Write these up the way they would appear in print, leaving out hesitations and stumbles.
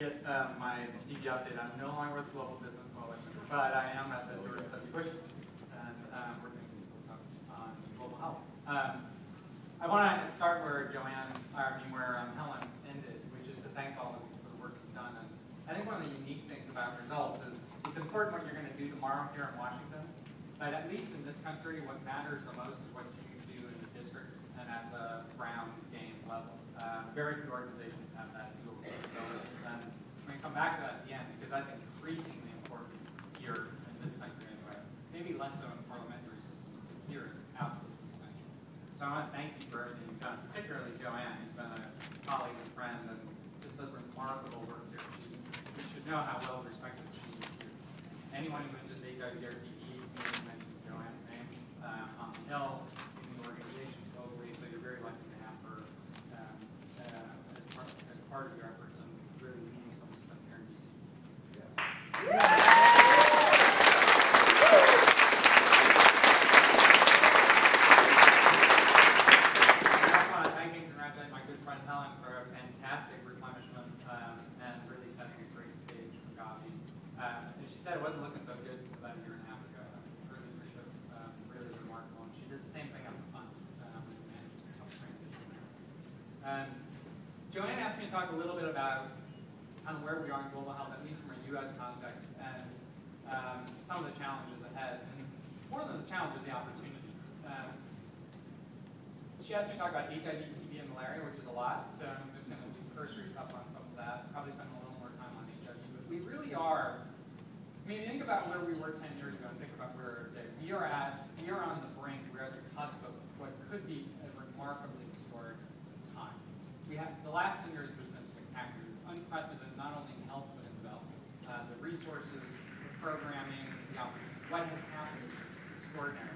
My CV update. I'm no longer with Global Business Coalition, but I am at the George W. Bush Institute, and we're doing some cool stuff on global health. I want to start where Helen ended, which is to thank all of you for the work you've done. And I think one of the unique things about results is it's important what you're going to do tomorrow here in Washington, but at least in this country, what matters the most is what you do in the districts and at the ground game level. Very few organizations have that dual capability. And we come back to that at the end because that's increasingly important here in this country anyway. Maybe less so in parliamentary systems, but here it's absolutely essential. So I want to thank you for everything you've done, particularly Joanne, who's been a colleague and friend and just does remarkable work here. You should know how well respected she is here. Anyone who mentions HIV or TB mentions Joanne's name on the Hill, in the organization globally, so you're very lucky to have her as part of your efforts and really leading some of the stuff here in DC. Yeah. I also want to thank and congratulate my good friend Helen for a fantastic replenishment and really setting a great stage for Gavi. And she said it wasn't looking so good about a year and a half ago. Her leadership really remarkable, and she did the same thing up the front and managed to help transition there. Joanne asked me to talk a little bit about where we are in global health, at least from a U.S. context, and some of the challenges ahead. And more than the challenge is the opportunity. She asked me to talk about HIV, TB, and malaria, which is a lot, so I'm just going to do cursory stuff on some of that, probably spend a little more time on HIV. But we really are, I mean, think about where we were 10 years ago and think about where we are today. We are on the brink, we're at the cusp of what could be a remarkably historic time. The last 10 years has been spectacular. It's unprecedented, not only in health, but in development. The resources, the programming, what has happened is extraordinary.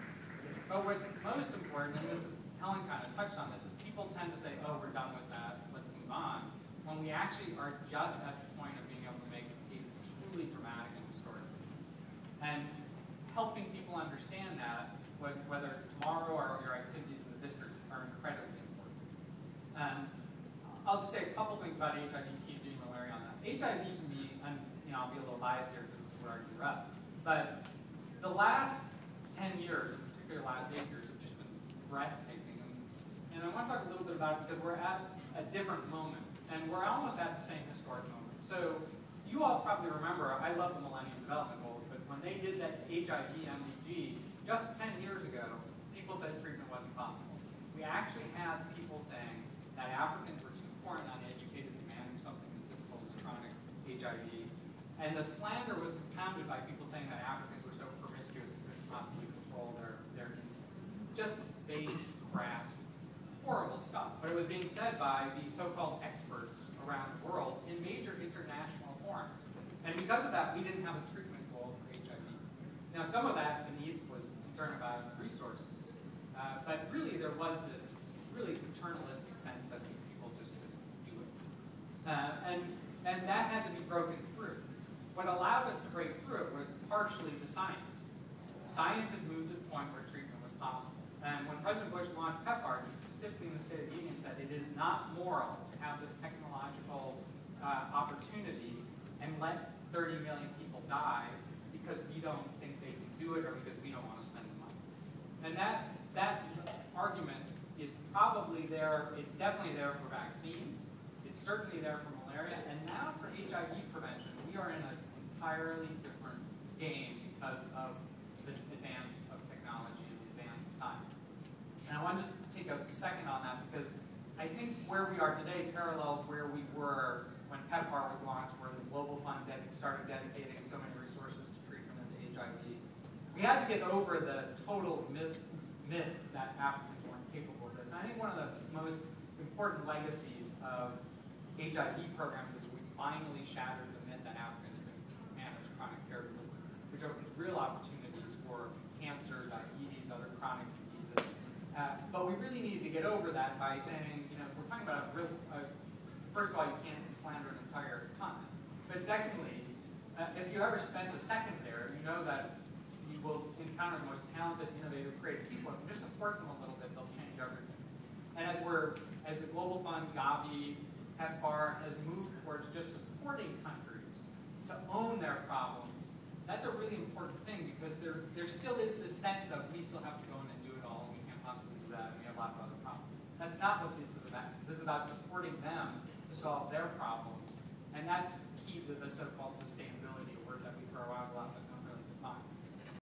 But what's most important, and this is, Helen kind of touched on this, is people tend to say, oh, we're done with that, let's move on, when we actually are just at the point of being able to make a truly dramatic and historic difference. And helping people understand that, whether it's tomorrow or your activities in the districts, are incredibly important. I'll just say a couple things about HIV, TB, and malaria on that. HIV can be, and I'll be a little biased here because this is where I grew up, but the last 10 years, in particular the last 8 years, have just been breathtaking. And I want to talk a little bit about it because we're at a different moment, and we're almost at the same historic moment. So you all probably remember, I love the Millennium Development Goals, but when they did that HIV MDG just 10 years ago, people said treatment wasn't possible. We actually have people saying that Africans were too poor and uneducated to manage something as difficult as chronic HIV. And the slander was compounded by people saying that Africans were so promiscuous and couldn't possibly control their needs. Just base, crass, horrible stuff. But it was being said by the so-called experts around the world in major international forums. And because of that, we didn't have a treatment goal for HIV. Now, some of that beneath was concern about resources. But really, there was this really paternalistic sense that these people just couldn't do it. And that had to be broken through. What allowed us to break through it was partially the science. Science had moved to the point where treatment was possible. And when President Bush launched PEPFAR, he specifically in the State of the Union said it is not moral to have this technological opportunity and let 30 million people die because we don't think they can do it or because we don't want to spend the money. And that argument is probably there, it's definitely there for vaccines, it's certainly there for malaria, and now for HIV prevention, we are in an entirely different game because of the advance of technology and the advance of science. And I want to just take a second on that because I think where we are today parallels where we were when PEPFAR was launched, where the Global Fund started dedicating so many resources to treatment of the HIV. We had to get over the total myth that Africans weren't capable of this. And I think one of the most important legacies of HIV programs is we finally shattered the myth that Africans could manage chronic care delivery, which opens real opportunities for cancer, diabetes, other chronic diseases. But we really needed to get over that by saying, we're talking about first of all, you can't slander an entire continent. But secondly, if you ever spent a second there, you know that you will encounter the most talented, innovative, creative people. If you just support them a little bit, they'll change everything. And as the Global Fund, Gavi, PEPFAR has moved towards just supporting countries to own their problems. That's a really important thing because there still is this sense of we still have to go in and do it all, and we can't possibly do that, and we have lots of other problems. That's not what this is about. This is about supporting them to solve their problems, and that's key to the so-called sustainability word that we throw out a lot.